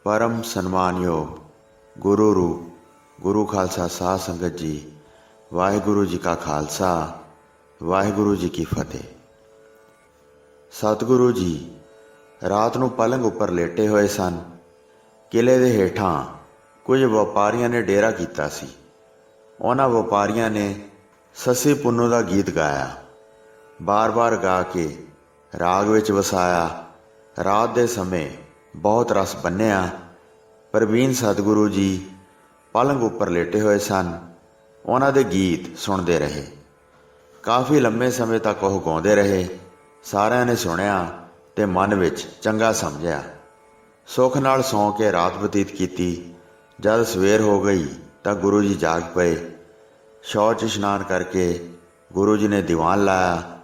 परम सन्मानयोग गुरु रूप गुरु खालसा साध संगत जी, वाहिगुरु जी का खालसा वाहिगुरु जी की फतेह। सतगुरु जी रात ਨੂੰ पलंग ਉੱਪਰ ਲੇਟੇ ਹੋਏ ਸਨ। ਕਿਲੇ ਦੇ ਹੇਠਾਂ ਕੁਝ ਵਪਾਰੀਆਂ ਨੇ ਡੇਰਾ ਕੀਤਾ ਸੀ। ਉਹਨਾਂ ਵਪਾਰੀਆਂ ਨੇ ਸੱਸੀ ਪੁੰਨੂ ਦਾ ਗੀਤ ਗਾਇਆ, ਬਾਰ-ਬਾਰ ਗਾ ਕੇ ਰਾਗ ਵਿੱਚ ਵਸਾਇਆ। ਰਾਤ ਦੇ ਸਮੇਂ ਬਹੁਤ ਰਸ ਬੰਨਿਆ। ਪ੍ਰਵੀਨ ਸਤਿਗੁਰੂ ਜੀ ਪਲੰਗ ਉੱਪਰ ਲੇਟੇ ਹੋਏ ਸਨ। ਉਹਨਾਂ ਦੇ ਗੀਤ ਸੁਣਦੇ ਰਹੇ। ਕਾਫੀ ਲੰਮੇ ਸਮੇਂ ਤੱਕ ਉਹ ਗਾਉਂਦੇ ਰਹੇ। ਸਾਰਿਆਂ ਨੇ ਸੁਣਿਆ ਤੇ ਮਨ ਵਿੱਚ ਚੰਗਾ ਸਮਝਿਆ। ਸੁੱਖ ਨਾਲ ਸੌਂ ਕੇ ਰਾਤ ਬਤੀਤ ਕੀਤੀ। ਜਦ ਸਵੇਰ ਹੋ ਗਈ ਤਾਂ ਗੁਰੂ ਜੀ ਜਾਗ ਪਏ। ਸ਼ੌਚ ਇਸ਼ਨਾਨ ਕਰਕੇ ਗੁਰੂ ਜੀ ਨੇ ਦੀਵਾਨ ਲਾਇਆ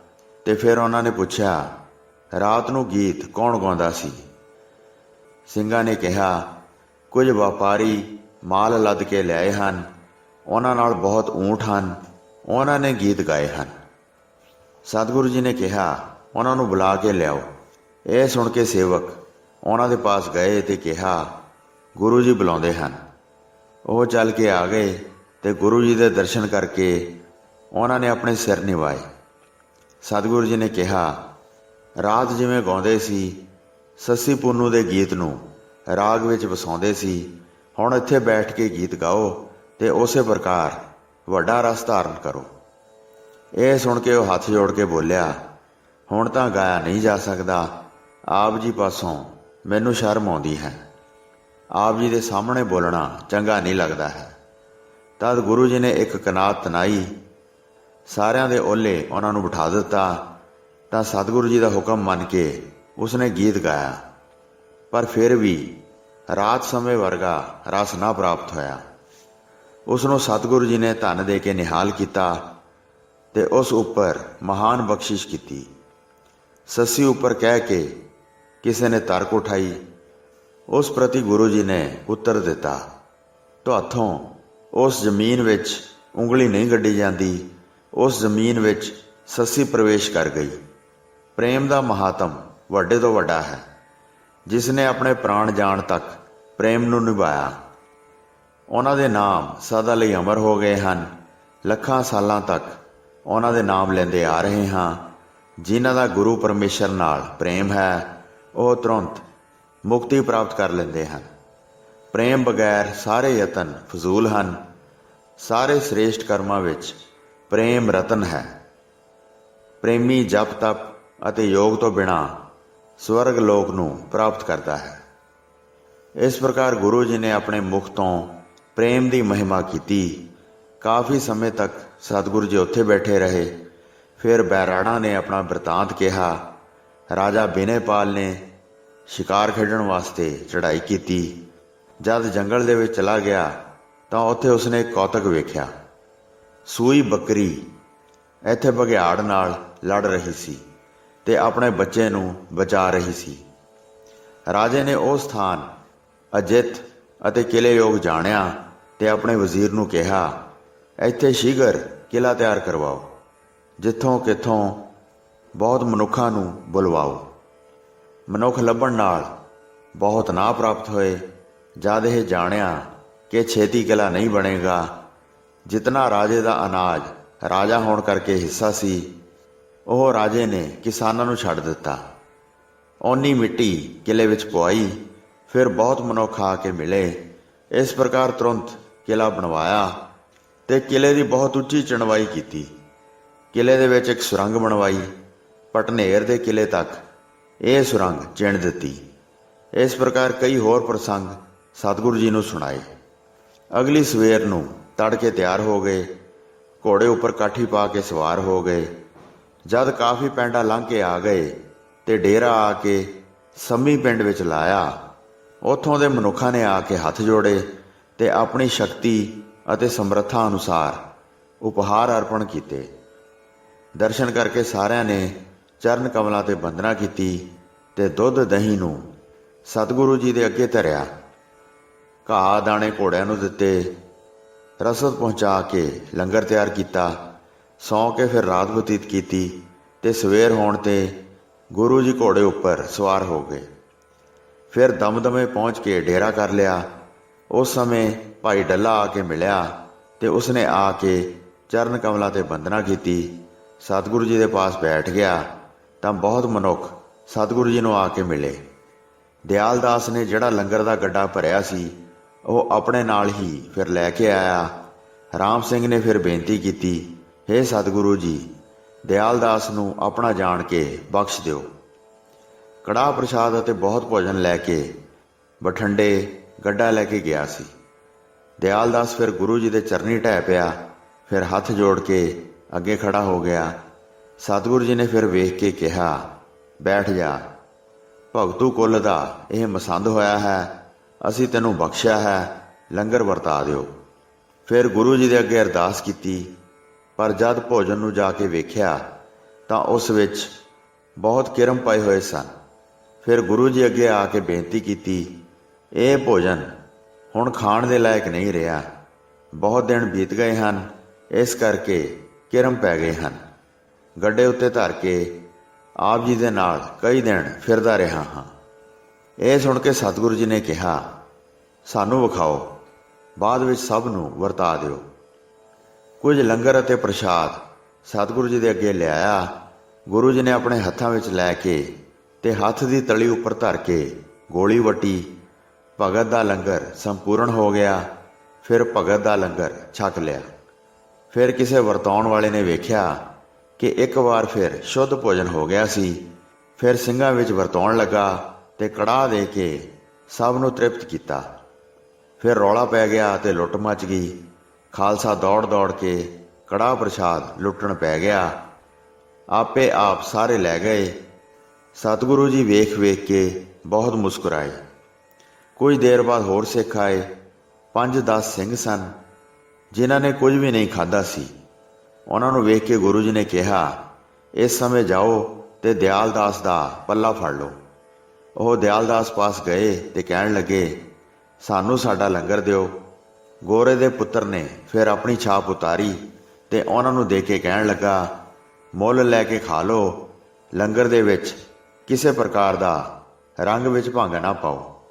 ਤੇ ਫਿਰ ਉਹਨਾਂ ਨੇ ਪੁੱਛਿਆ, ਰਾਤ ਨੂੰ ਗੀਤ ਕੌਣ ਗਾਉਂਦਾ ਸੀ? ਸਿੰਘਾਂ ਨੇ ਕਿਹਾ, ਕੁਝ ਵਪਾਰੀ ਮਾਲ ਲੱਦ ਕੇ ਲਿਆਏ ਹਨ, ਉਹਨਾਂ ਨਾਲ ਬਹੁਤ ਊਂਠ ਹਨ, ਉਹਨਾਂ ਨੇ ਗੀਤ ਗਾਏ ਹਨ। ਸਤਿਗੁਰੂ ਜੀ ਨੇ ਕਿਹਾ, ਉਹਨਾਂ ਨੂੰ ਬੁਲਾ ਕੇ ਲਿਆਓ। ਇਹ ਸੁਣ ਕੇ ਸੇਵਕ ਉਹਨਾਂ ਦੇ ਪਾਸ ਗਏ ਤੇ ਕਿਹਾ, ਗੁਰੂ ਜੀ ਬੁਲਾਉਂਦੇ ਹਨ। ਉਹ ਚੱਲ ਕੇ ਆ ਗਏ ਤੇ ਗੁਰੂ ਜੀ ਦੇ ਦਰਸ਼ਨ ਕਰਕੇ ਉਹਨਾਂ ਨੇ ਆਪਣੇ ਸਿਰ ਨਿਵਾਏ। ਸਤਿਗੁਰੂ ਜੀ ਨੇ ਕਿਹਾ, ਰਾਤ ਜਿਵੇਂ ਗਾਉਂਦੇ ਸੀ, ਸੱਸੀ ਪੁੰਨੂ ਦੇ ਗੀਤ ਨੂੰ ਰਾਗ ਵਿੱਚ ਵਸਾਉਂਦੇ ਸੀ, ਹੁਣ ਇੱਥੇ ਬੈਠ ਕੇ ਗੀਤ ਗਾਓ ਤੇ ਉਸੇ ਪ੍ਰਕਾਰ ਵੱਡਾ ਰਸ ਧਾਰਨ ਕਰੋ। ਇਹ ਸੁਣ ਕੇ ਉਹ ਹੱਥ ਜੋੜ ਕੇ ਬੋਲਿਆ, ਹੁਣ ਤਾਂ ਗਾਇਆ ਨਹੀਂ ਜਾ ਸਕਦਾ। ਆਪ ਜੀ ਪਾਸੋਂ ਮੈਨੂੰ ਸ਼ਰਮ ਆਉਂਦੀ ਹੈ। ਆਪ ਜੀ ਦੇ ਸਾਹਮਣੇ ਬੋਲਣਾ ਚੰਗਾ ਨਹੀਂ ਲੱਗਦਾ ਹੈ। ਤਦ ਗੁਰੂ ਜੀ ਨੇ ਇੱਕ ਕਨਾਤ ਤਨਾਈ, ਸਾਰਿਆਂ ਦੇ ਓਹਲੇ ਉਹਨਾਂ ਨੂੰ ਬਿਠਾ ਦਿੱਤਾ। ਤਾਂ ਸਤਿਗੁਰੂ ਜੀ ਦਾ ਹੁਕਮ ਮੰਨ ਕੇ ਉਸਨੇ ਗੀਤ ਗਾਇਆ, ਪਰ ਫਿਰ ਵੀ ਰਾਤ ਸਮੇਂ ਵਰਗਾ ਰਸ ਨਾ ਪ੍ਰਾਪਤ ਹੋਇਆ। ਉਸ ਨੂੰ ਸਤਿਗੁਰੂ ਜੀ ਨੇ ਧਨ ਦੇ ਕੇ ਨਿਹਾਲ ਕੀਤਾ ਤੇ ਉਸ ਉੱਪਰ ਮਹਾਨ ਬਖਸ਼ਿਸ਼ ਕੀਤੀ। ਸੱਸੀ ਉੱਪਰ ਕਹਿ ਕੇ ਕਿਸੇ ਨੇ ਤਰਕ ਉਠਾਈ। ਉਸ ਪ੍ਰਤੀ ਗੁਰੂ ਜੀ ਨੇ ਉੱਤਰ ਦਿੱਤਾ, ਤੁਹਾਥੋਂ ਉਸ ਜ਼ਮੀਨ ਵਿੱਚ ਉਂਗਲੀ ਨਹੀਂ ਗੱਡੀ ਜਾਂਦੀ। ਉਸ ਜ਼ਮੀਨ ਵਿੱਚ ਸੱਸੀ ਪ੍ਰਵੇਸ਼ ਕਰ ਗਈ। ਪ੍ਰੇਮ ਦਾ ਮਹਾਤਮ ਵੱਡੇ ਤੋਂ ਵੱਡਾ ਹੈ। ਜਿਸ ਨੇ ਆਪਣੇ ਪ੍ਰਾਣ ਜਾਣ ਤੱਕ ਪ੍ਰੇਮ ਨੂੰ ਨਿਭਾਇਆ, ਉਹਨਾਂ ਦੇ ਨਾਮ ਸਦਾ ਲਈ ਅਮਰ ਹੋ ਗਏ ਹਨ। ਲੱਖਾਂ ਸਾਲਾਂ ਤੱਕ ਉਹਨਾਂ ਦੇ ਨਾਮ ਲੈਂਦੇ ਆ ਰਹੇ ਹਾਂ। ਜਿਨ੍ਹਾਂ ਦਾ ਗੁਰੂ ਪਰਮੇਸ਼ਰ ਨਾਲ ਪ੍ਰੇਮ ਹੈ, ਉਹ ਤੁਰੰਤ ਮੁਕਤੀ ਪ੍ਰਾਪਤ ਕਰ ਲੈਂਦੇ ਹਨ। ਪ੍ਰੇਮ ਬਗੈਰ ਸਾਰੇ ਯਤਨ ਫਜ਼ੂਲ ਹਨ। ਸਾਰੇ ਸ੍ਰੇਸ਼ਟ ਕਰਮਾਂ ਵਿੱਚ ਪ੍ਰੇਮ ਰਤਨ ਹੈ। ਪ੍ਰੇਮੀ ਜਪ ਤਪ ਅਤੇ ਯੋਗ ਤੋਂ ਬਿਨਾਂ ਸਵਰਗ ਲੋਕ ਨੂੰ ਪ੍ਰਾਪਤ ਕਰਦਾ ਹੈ। ਇਸ ਪ੍ਰਕਾਰ ਗੁਰੂ ਜੀ ਨੇ ਆਪਣੇ ਮੁਖ ਤੋਂ ਪ੍ਰੇਮ ਦੀ ਮਹਿਮਾ ਕੀਤੀ। ਕਾਫੀ ਸਮੇਂ ਤੱਕ ਸਤਿਗੁਰੂ ਜੀ ਉੱਥੇ ਬੈਠੇ ਰਹੇ। ਫਿਰ ਬੈਰਾੜਾ ਨੇ ਆਪਣਾ ਬਿਰਤਾਂਤ ਕਿਹਾ। ਰਾਜਾ ਬਿਨੈਪਾਲ ਨੇ ਸ਼ਿਕਾਰ ਖੇਡਣ ਵਾਸਤੇ ਚੜ੍ਹਾਈ ਕੀਤੀ। ਜਦ ਜੰਗਲ ਦੇ ਵਿੱਚ ਚਲਾ ਗਿਆ ਤਾਂ ਉੱਥੇ ਉਸਨੇ ਇੱਕ ਕੌਤਕ ਵੇਖਿਆ। ਸੂਈ ਬੱਕਰੀ ਇੱਥੇ ਬਘਿਆੜ ਨਾਲ ਲੜ ਰਹੀ ਸੀ ਤੇ ਆਪਣੇ ਬੱਚੇ ਨੂੰ ਬਚਾ ਰਹੀ ਸੀ। ਰਾਜੇ ਨੇ ਉਹ ਸਥਾਨ ਅਜਿੱਤ ਅਤੇ ਕਿਲੇ ਯੋਗ ਜਾਣਿਆ ਤੇ ਆਪਣੇ ਵਜ਼ੀਰ ਨੂੰ ਕਿਹਾ, ਇੱਥੇ ਸ਼ੀਘਰ ਕਿਲਾ ਤਿਆਰ ਕਰਵਾਓ। ਜਿੱਥੋਂ ਕਿੱਥੋਂ ਬਹੁਤ ਮਨੁੱਖਾਂ ਨੂੰ ਬੁਲਵਾਓ। ਮਨੁੱਖ ਲੱਭਣ ਨਾਲ ਬਹੁਤ ਨਾ ਪ੍ਰਾਪਤ ਹੋਏ। ਜਦ ਇਹ ਜਾਣਿਆ ਕਿ ਛੇਤੀ ਕਿਲਾ ਨਹੀਂ ਬਣੇਗਾ, ਜਿਤਨਾ ਰਾਜੇ ਦਾ ਅਨਾਜ ਰਾਜਾ ਹੋਣ ਕਰਕੇ ਹਿੱਸਾ ਸੀ, ਉਹ ਰਾਜੇ ਨੇ ਕਿਸਾਨਾਂ ਨੂੰ ਛੱਡ ਦਿੱਤਾ। ਓਨੀ ਮਿੱਟੀ ਕਿਲੇ ਵਿੱਚ ਪਵਾਈ। ਫਿਰ ਬਹੁਤ ਮਨੁੱਖ ਆ ਕੇ ਮਿਲੇ। ਇਸ ਪ੍ਰਕਾਰ ਤੁਰੰਤ ਕਿਲਾ ਬਣਵਾਇਆ ਤੇ ਕਿਲੇ ਦੀ ਬਹੁਤ ਉੱਚੀ ਚਣਵਾਈ ਕੀਤੀ। ਕਿਲੇ ਦੇ ਵਿੱਚ ਇੱਕ ਸੁਰੰਗ ਬਣਵਾਈ। ਪਟਨੇਰ ਦੇ ਕਿਲੇ ਤੱਕ ਇਹ ਸੁਰੰਗ ਚਿਣ ਦਿੱਤੀ। ਇਸ ਪ੍ਰਕਾਰ ਕਈ ਹੋਰ ਪ੍ਰਸੰਗ ਸਤਿਗੁਰੂ ਜੀ ਨੂੰ ਸੁਣਾਏ। ਅਗਲੀ ਸਵੇਰ ਨੂੰ ਤੜਕੇ ਤਿਆਰ ਹੋ ਗਏ। ਘੋੜੇ ਉੱਪਰ ਕਾਠੀ ਪਾ ਕੇ ਸਵਾਰ ਹੋ ਗਏ। ਜਦ ਕਾਫੀ ਪਿੰਡਾਂ ਲੰਘ ਕੇ ਆ ਗਏ ਤੇ ਡੇਰਾ ਆ ਕੇ ਸੰਮੀ ਪਿੰਡ ਵਿੱਚ ਲਾਇਆ। ਉੱਥੋਂ ਦੇ ਮਨੁੱਖਾਂ ਨੇ ਆ ਕੇ ਹੱਥ ਜੋੜੇ ਤੇ ਆਪਣੀ ਸ਼ਕਤੀ ਅਤੇ ਸਮਰੱਥਾ ਅਨੁਸਾਰ ਉਪਹਾਰ ਅਰਪਣ ਕੀਤੇ। ਦਰਸ਼ਨ ਕਰਕੇ ਸਾਰਿਆਂ ਨੇ ਚਰਨ ਕਮਲਾਂ ਤੇ ਬੰਦਨਾ ਕੀਤੀ ਤੇ ਦੁੱਧ ਦਹੀਂ ਨੂੰ ਸਤਿਗੁਰੂ ਜੀ ਦੇ ਅੱਗੇ ਧਰਿਆ। ਘਾਹ ਦਾਣੇ ਘੋੜਿਆਂ ਨੂੰ ਦਿੱਤੇ। ਰਸਦ ਪਹੁੰਚਾ ਕੇ ਲੰਗਰ ਤਿਆਰ ਕੀਤਾ। ਸੌਂ ਕੇ ਫਿਰ ਰਾਤ ਬਤੀਤ ਕੀਤੀ ਤੇ ਸਵੇਰ ਹੋਣ ਤੇ ਗੁਰੂ ਜੀ ਘੋੜੇ ਉੱਪਰ ਸਵਾਰ ਹੋ ਗਏ। ਫਿਰ ਦਮਦਮੇ ਪਹੁੰਚ ਕੇ ਡੇਰਾ ਕਰ ਲਿਆ। ਉਸ ਸਮੇਂ ਭਾਈ ਡੱਲਾ ਆ ਕੇ ਮਿਲਿਆ ਤੇ ਉਸਨੇ ਆ ਕੇ ਚਰਨ ਕਮਲਾਂ ਤੇ ਬੰਦਨਾ ਕੀਤੀ। ਸਤਿਗੁਰੂ ਜੀ ਦੇ ਪਾਸ ਬੈਠ ਗਿਆ ਤਾਂ ਬਹੁਤ ਮਨੁੱਖ ਸਤਿਗੁਰੂ ਜੀ ਨੂੰ ਆ ਕੇ ਮਿਲੇ। ਦਿਆਲ ਦਾਸ ਨੇ ਜਿਹੜਾ ਲੰਗਰ ਦਾ ਗੱਡਾ ਭਰਿਆ ਸੀ ਉਹ ਆਪਣੇ ਨਾਲ ਹੀ ਫਿਰ ਲੈ ਕੇ ਆਇਆ। ਰਾਮ ਸਿੰਘ ਨੇ ਫਿਰ ਬੇਨਤੀ ਕੀਤੀ, ਹੇ ਸਤਿਗੁਰੂ ਜੀ, ਦਿਆਲ ਦਾਸ ਨੂੰ ਆਪਣਾ ਜਾਣ ਕੇ ਬਖਸ਼ ਦਿਓ। ਕੜਾਹ ਪ੍ਰਸ਼ਾਦ ਅਤੇ ਬਹੁਤ ਭੋਜਨ ਲੈ ਕੇ ਬਠਿੰਡੇ ਗੱਡਾ ਲੈ ਕੇ ਗਿਆ ਸੀ। ਦਿਆਲ ਦਾਸ ਫਿਰ ਗੁਰੂ ਜੀ ਦੇ ਚਰਨੀ ਢਹਿ ਪਿਆ, ਫਿਰ ਹੱਥ ਜੋੜ ਕੇ ਅੱਗੇ ਖੜਾ ਹੋ ਗਿਆ। ਸਤਿਗੁਰੂ ਜੀ ਨੇ ਫਿਰ ਵੇਖ ਕੇ ਕਿਹਾ, ਬੈਠ ਜਾ, ਭਗਤੂ ਕੁੱਲ ਦਾ ਇਹ ਮਸੰਦ ਹੋਇਆ ਹੈ, ਅਸੀਂ ਤੈਨੂੰ ਬਖਸ਼ਿਆ ਹੈ, ਲੰਗਰ ਵਰਤਾ ਦਿਓ। ਫਿਰ ਗੁਰੂ ਜੀ ਦੇ ਅੱਗੇ ਅਰਦਾਸ ਕੀਤੀ, ਪਰ ਜਦ ਭੋਜਨ ਨੂੰ ਜਾ ਕੇ ਵੇਖਿਆ ਤਾਂ ਉਸ ਵਿੱਚ ਬਹੁਤ ਕਿਰਮ ਪਾਏ ਹੋਏ ਸਨ। ਫਿਰ ਗੁਰੂ ਜੀ ਅੱਗੇ ਆ ਕੇ ਬੇਨਤੀ ਕੀਤੀ, ਇਹ ਭੋਜਨ ਹੁਣ ਖਾਣ ਦੇ ਲਾਇਕ ਨਹੀਂ ਰਿਹਾ, ਬਹੁਤ ਦਿਨ ਬੀਤ ਗਏ ਹਨ, ਇਸ ਕਰਕੇ ਕਿਰਮ ਪੈ ਗਏ ਹਨ। ਗੱਡੇ ਉੱਤੇ ਧਰ ਕੇ ਆਪ ਜੀ ਦੇ ਨਾਲ ਕਈ ਦਿਨ ਫਿਰਦਾ ਰਿਹਾ ਹਾਂ। ਇਹ ਸੁਣ ਕੇ ਸਤਿਗੁਰੂ ਜੀ ਨੇ ਕਿਹਾ, ਸਾਨੂੰ ਵਿਖਾਓ, ਬਾਅਦ ਵਿੱਚ ਸਭ ਨੂੰ ਵਰਤਾ ਦਿਓ। ਕੁਝ ਲੰਗਰ ਅਤੇ ਪ੍ਰਸ਼ਾਦ ਸਤਿਗੁਰੂ ਜੀ ਦੇ ਅੱਗੇ ਲਿਆਇਆ। ਗੁਰੂ ਜੀ ਨੇ ਆਪਣੇ ਹੱਥਾਂ ਵਿੱਚ ਲੈ ਕੇ ਤੇ ਹੱਥ ਦੀ ਤਲੀ ਉੱਪਰ ਧਰ ਕੇ ਗੋਲੀ ਵੱਟੀ। ਭਗਤ ਦਾ ਲੰਗਰ ਸੰਪੂਰਨ ਹੋ ਗਿਆ। ਫਿਰ ਭਗਤ ਦਾ ਲੰਗਰ ਛਕ ਲਿਆ। ਫਿਰ ਕਿਸੇ ਵਰਤਾਉਣ ਵਾਲੇ ਨੇ ਵੇਖਿਆ ਕਿ ਇੱਕ ਵਾਰ ਫਿਰ ਸ਼ੁੱਧ ਭੋਜਨ ਹੋ ਗਿਆ ਸੀ। ਫਿਰ ਸਿੰਘਾਂ ਵਿੱਚ ਵਰਤਾਉਣ ਲੱਗਾ ਤੇ ਕੜਾਹ ਦੇ ਕੇ ਸਭ ਨੂੰ ਤ੍ਰਿਪਤ ਕੀਤਾ। ਫਿਰ ਰੌਲਾ ਪੈ ਗਿਆ ਤੇ ਲੁੱਟ ਮਚ ਗਈ। ਖਾਲਸਾ ਦੌੜ ਦੌੜ ਕੇ ਕੜਾਹ ਪ੍ਰਸ਼ਾਦ ਲੁੱਟਣ ਪੈ ਗਿਆ। ਆਪੇ ਆਪ ਸਾਰੇ ਲੈ ਗਏ। ਸਤਿਗੁਰੂ ਜੀ ਵੇਖ ਵੇਖ ਕੇ ਬਹੁਤ ਮੁਸਕਰਾਏ। ਕੁਝ ਦੇਰ ਬਾਅਦ ਹੋਰ ਸਿੱਖ ਆਏ। 5-10 ਸਿੰਘ ਸਨ ਜਿਨ੍ਹਾਂ ਨੇ ਕੁਝ ਵੀ ਨਹੀਂ ਖਾਧਾ ਸੀ। ਉਹਨਾਂ ਨੂੰ ਵੇਖ ਕੇ ਗੁਰੂ ਜੀ ਨੇ ਕਿਹਾ, ਇਸ ਸਮੇਂ ਜਾਓ ਤੇ ਦਿਆਲ ਦਾਸ ਦਾ ਪੱਲਾ ਫੜ ਲਓ। ਉਹ ਦਿਆਲ ਦਾਸ ਪਾਸ ਗਏ ਤੇ ਕਹਿਣ ਲੱਗੇ, ਸਾਨੂੰ ਸਾਡਾ ਲੰਗਰ ਦਿਓ। ਗੋਰੇ ਦੇ ਪੁੱਤਰ ਨੇ ਫਿਰ ਆਪਣੀ ਛਾਪ ਉਤਾਰੀ ਤੇ ਉਹਨਾਂ ਨੂੰ ਦੇ ਕੇ ਕਹਿਣ ਲੱਗਾ, ਮੁੱਲ ਲੈ ਕੇ ਖਾ ਲਓ, ਲੰਗਰ ਦੇ ਵਿੱਚ ਕਿਸੇ ਪ੍ਰਕਾਰ ਦਾ ਰੰਗ ਵਿੱਚ ਭੰਗ ਨਾ ਪਾਓ।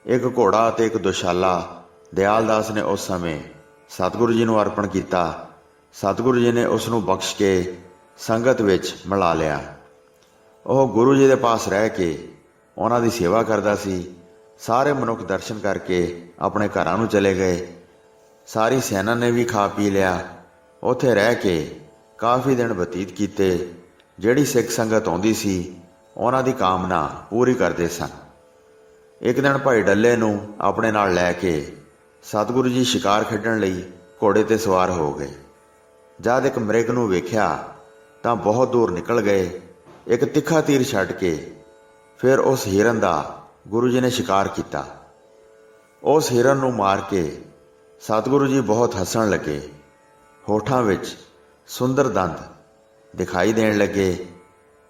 ਇੱਕ ਘੋੜਾ ਅਤੇ ਇੱਕ ਦੁਸ਼ਾਲਾ ਦਿਆਲ ਦਾਸ ਨੇ ਉਸ ਸਮੇਂ ਸਤਿਗੁਰੂ ਜੀ ਨੂੰ ਅਰਪਣ ਕੀਤਾ। ਸਤਿਗੁਰੂ ਜੀ ਨੇ ਉਸ ਨੂੰ ਬਖਸ਼ ਕੇ ਸੰਗਤ ਵਿੱਚ ਮਿਲਾ ਲਿਆ। ਉਹ ਗੁਰੂ ਜੀ ਦੇ ਪਾਸ ਰਹਿ ਕੇ ਉਹਨਾਂ ਦੀ ਸੇਵਾ ਕਰਦਾ ਸੀ। ਸਾਰੇ ਮਨੁੱਖ ਦਰਸ਼ਨ ਕਰਕੇ ਆਪਣੇ ਘਰਾਂ ਨੂੰ ਚਲੇ ਗਏ। ਸਾਰੀ ਸੈਨਾ ਨੇ ਵੀ ਖਾ ਪੀ ਲਿਆ। ਉੱਥੇ ਰਹਿ ਕੇ ਕਾਫੀ ਦਿਨ ਬਤੀਤ ਕੀਤੇ। ਜਿਹੜੀ ਸਿੱਖ ਸੰਗਤ ਆਉਂਦੀ ਸੀ ਉਹਨਾਂ ਦੀ ਕਾਮਨਾ ਪੂਰੀ ਕਰਦੇ ਸਨ। ਇੱਕ ਦਿਨ ਭਾਈ ਡੱਲੇ ਨੂੰ ਆਪਣੇ ਨਾਲ ਲੈ ਕੇ ਸਤਿਗੁਰੂ ਜੀ ਸ਼ਿਕਾਰ ਖੇਡਣ ਲਈ ਘੋੜੇ ਤੇ ਸਵਾਰ ਹੋ ਗਏ। ਜਦ ਇੱਕ ਮ੍ਰਿਗ ਨੂੰ ਵੇਖਿਆ ਤਾਂ ਬਹੁਤ ਦੂਰ ਨਿਕਲ ਗਏ। ਇੱਕ ਤਿੱਖਾ ਤੀਰ ਛੱਡ ਕੇ ਫਿਰ ਉਸ ਹਿਰਨ ਦਾ ਗੁਰੂ ਜੀ ਨੇ ਸ਼ਿਕਾਰ ਕੀਤਾ। ਉਸ ਹਿਰਨ ਨੂੰ ਮਾਰ ਕੇ ਸਤਿਗੁਰੂ ਜੀ ਬਹੁਤ ਹੱਸਣ ਲੱਗੇ। ਹੋਠਾਂ ਵਿੱਚ ਸੁੰਦਰ ਦੰਦ ਦਿਖਾਈ ਦੇਣ ਲੱਗੇ।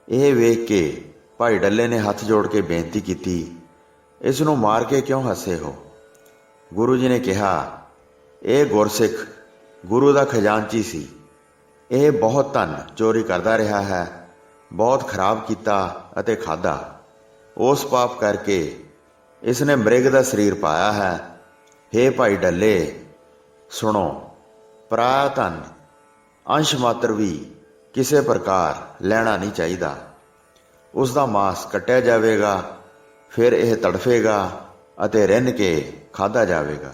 ਇਹ ਵੇਖ ਕੇ ਭਾਈ ਡੱਲੇ ਨੇ ਹੱਥ ਜੋੜ ਕੇ ਬੇਨਤੀ ਕੀਤੀ, ਇਸ ਨੂੰ ਮਾਰ ਕੇ ਕਿਉਂ ਹੱਸੇ ਹੋ? ਗੁਰੂ ਜੀ ਨੇ ਕਿਹਾ, ਇਹ ਗੁਰਸਿੱਖ ਗੁਰੂ ਦਾ ਖਜ਼ਾਨਚੀ ਸੀ। ਇਹ ਬਹੁਤ ਧਨ ਚੋਰੀ ਕਰਦਾ ਰਿਹਾ ਹੈ। ਬਹੁਤ ਖਰਾਬ ਕੀਤਾ ਅਤੇ ਖਾਧਾ। ਉਸ ਪਾਪ ਕਰਕੇ ਇਸ ਨੇ ਮ੍ਰਿਗ ਦਾ ਸਰੀਰ ਪਾਇਆ ਹੈ। ਹੇ ਭਾਈ ਡੱਲੇ, ਸੁਣੋ, ਪਰਾਇਆ ਧਨ ਅੰਸ਼ ਮਾਤਰ ਵੀ ਕਿਸੇ ਪ੍ਰਕਾਰ ਲੈਣਾ ਨਹੀਂ ਚਾਹੀਦਾ। ਉਸ ਦਾ ਮਾਸ ਕੱਟਿਆ ਜਾਵੇਗਾ, ਫਿਰ ਇਹ ਤੜਫੇਗਾ ਅਤੇ ਰਿੰਨ ਕੇ ਖਾਧਾ ਜਾਵੇਗਾ।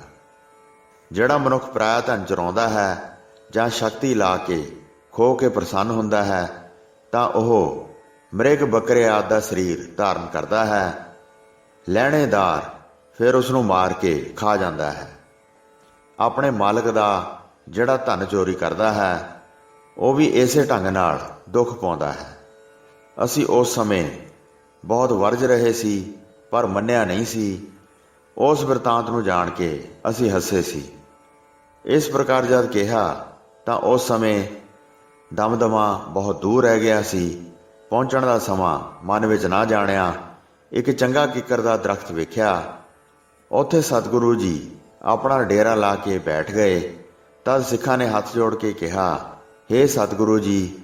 ਜਿਹੜਾ ਮਨੁੱਖ ਪਰਾਇਆ ਧਨ ਚੁਰਾਉਂਦਾ ਹੈ ਜਾਂ ਸ਼ਕਤੀ ਲਾ ਕੇ ਖੋ ਕੇ ਪ੍ਰਸੰਨ ਹੁੰਦਾ ਹੈ ਤਾਂ ਉਹ ਮ੍ਰਿਗ ਬੱਕਰੇ ਆਦਿ ਦਾ ਸਰੀਰ ਧਾਰਨ ਕਰਦਾ ਹੈ। ਲੈਣੇਦਾਰ ਫਿਰ ਉਸ ਨੂੰ ਮਾਰ ਕੇ ਖਾ ਜਾਂਦਾ ਹੈ। ਆਪਣੇ ਮਾਲਕ ਦਾ ਜਿਹੜਾ ਧਨ ਚੋਰੀ ਕਰਦਾ ਹੈ ਉਹ ਵੀ ਇਸੇ ਢੰਗ ਨਾਲ ਦੁੱਖ ਪਾਉਂਦਾ ਹੈ। ਅਸੀਂ ਉਸ ਸਮੇਂ ਬਹੁਤ ਵਰਜ ਰਹੇ ਸੀ ਪਰ ਮੰਨਿਆ ਨਹੀਂ ਸੀ। ਉਸ ਬਿਰਤਾਂਤ ਨੂੰ ਜਾਣ ਕੇ ਅਸੀਂ ਹੱਸੇ ਸੀ। ਇਸ ਪ੍ਰਕਾਰ ਜਦ ਕਿਹਾ ਤਾਂ ਉਸ ਸਮੇਂ ਦਮਦਮਾ ਬਹੁਤ ਦੂਰ ਰਹਿ ਗਿਆ ਸੀ। ਪਹੁੰਚਣ ਦਾ ਸਮਾਂ ਮਨ ਵਿੱਚ ਨਾ ਜਾਣਿਆ। ਇੱਕ ਚੰਗਾ ਕਿੱਕਰ ਦਾ ਦਰਖਤ ਵੇਖਿਆ। ਉੱਥੇ ਸਤਿਗੁਰੂ ਜੀ ਆਪਣਾ ਡੇਰਾ ਲਾ ਕੇ ਬੈਠ ਗਏ। ਤਦ ਸਿੱਖਾਂ ਨੇ ਹੱਥ ਜੋੜ ਕੇ ਕਿਹਾ, ਹੇ ਸਤਿਗੁਰੂ ਜੀ,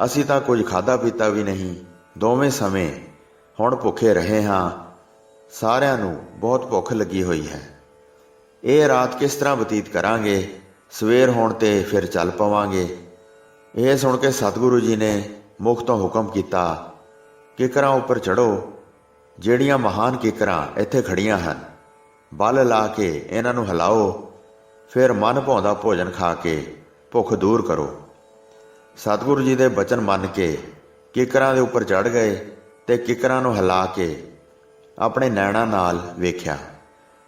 ਅਸੀਂ ਤਾਂ ਕੁਝ ਖਾਧਾ ਪੀਤਾ ਵੀ ਨਹੀਂ। ਦੋਵੇਂ ਸਮੇਂ ਹੁਣ ਭੁੱਖੇ ਰਹੇ ਹਾਂ। ਸਾਰਿਆਂ ਨੂੰ ਬਹੁਤ ਭੁੱਖ ਲੱਗੀ ਹੋਈ ਹੈ। ਇਹ ਰਾਤ ਕਿਸ ਤਰ੍ਹਾਂ ਬਤੀਤ ਕਰਾਂਗੇ, ਸਵੇਰ ਹੋਣ ਤੇ ਫਿਰ ਚੱਲ ਪਵਾਂਗੇ। ਇਹ ਸੁਣ ਕੇ ਸਤਿਗੁਰੂ ਜੀ ਨੇ ਮੁਖ ਤੋਂ ਹੁਕਮ ਕੀਤਾ, ਕਿੱਕਰਾਂ ਉੱਪਰ ਚੜ੍ਹੋ। ਜਿਹੜੀਆਂ ਮਹਾਨ ਕਿੱਕਰਾਂ ਇੱਥੇ ਖੜੀਆਂ ਹਨ, ਬਲ ਲਾ ਕੇ ਇਹਨਾਂ ਨੂੰ ਹਿਲਾਓ, ਫਿਰ ਮਨ ਭਾਉਂਦਾ ਭੋਜਨ ਖਾ ਕੇ ਭੁੱਖ ਦੂਰ ਕਰੋ। ਸਤਿਗੁਰੂ ਜੀ ਦੇ ਬਚਨ ਮੰਨ ਕੇ ਕਿੱਕਰਾਂ ਦੇ ਉੱਪਰ ਚੜ੍ਹ ਗਏ ਤੇ ਕਿੱਕਰਾਂ ਨੂੰ ਹਿਲਾ ਕੇ ਆਪਣੇ ਨੈਣਾਂ ਨਾਲ ਵੇਖਿਆ।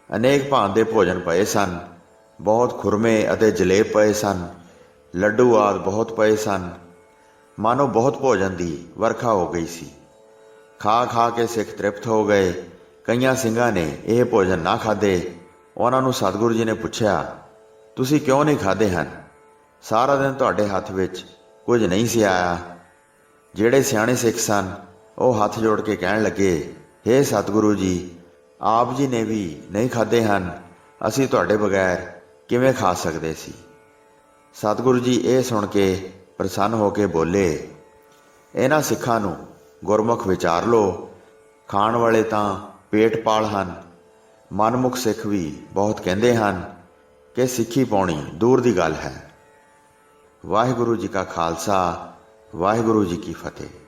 ਅਨੇਕ ਭਾਂਤ ਦੇ ਭੋਜਨ ਪਏ ਸਨ। ਬਹੁਤ ਖੁਰਮੇ ਅਤੇ ਜਲੇਬ ਪਏ ਸਨ। ਲੱਡੂ ਆਦਿ ਬਹੁਤ ਪਏ ਸਨ। ਮਾਨੋ ਬਹੁਤ ਭੋਜਨ ਦੀ ਵਰਖਾ ਹੋ ਗਈ ਸੀ। ਖਾ ਖਾ ਕੇ ਸਿੱਖ ਤ੍ਰਿਪਤ ਹੋ ਗਏ। ਕਈਆਂ ਸਿੰਘਾਂ ਨੇ ਇਹ ਭੋਜਨ ਨਾ ਖਾਧੇ। ਉਹਨਾਂ ਨੂੰ ਸਤਿਗੁਰੂ ਜੀ ਨੇ ਪੁੱਛਿਆ, ਤੁਸੀਂ ਕਿਉਂ ਨਹੀਂ ਖਾਧੇ ਹਨ? ਸਾਰਾ ਦਿਨ ਤੁਹਾਡੇ ਹੱਥ ਵਿੱਚ ਕੁਝ ਨਹੀਂ ਸੀ ਆਇਆ। ਜਿਹੜੇ ਸਿਆਣੇ ਸਿੱਖ ਸਨ ਉਹ ਹੱਥ ਜੋੜ ਕੇ ਕਹਿਣ ਲੱਗੇ, ਹੇ ਸਤਿਗੁਰੂ ਜੀ, ਆਪ ਜੀ ਨੇ ਵੀ ਨਹੀਂ ਖਾਧੇ ਹਨ, ਅਸੀਂ ਤੁਹਾਡੇ ਬਗੈਰ ਕਿਵੇਂ ਖਾ ਸਕਦੇ ਸੀ? ਸਤਿਗੁਰੂ ਜੀ ਇਹ ਸੁਣ ਕੇ ਪ੍ਰਸੰਨ ਹੋ ਕੇ ਬੋਲੇ, ਇਹਨਾਂ ਸਿੱਖਾਂ ਨੂੰ ਗੁਰਮੁਖ ਵਿਚਾਰ ਲਓ। ਖਾਣ ਵਾਲੇ ਤਾਂ ਪੇਟ ਪਾਲ ਹਨ। ਮਨਮੁਖ ਸਿੱਖ ਵੀ ਬਹੁਤ ਕਹਿੰਦੇ ਹਨ ਕਿ ਸਿੱਖੀ ਪਾਉਣੀ ਦੂਰ ਦੀ ਗੱਲ ਹੈ। ਵਾਹਿਗੁਰੂ ਜੀ ਕਾ ਖਾਲਸਾ, ਵਾਹਿਗੁਰੂ ਜੀ ਕੀ ਫਤਿਹ।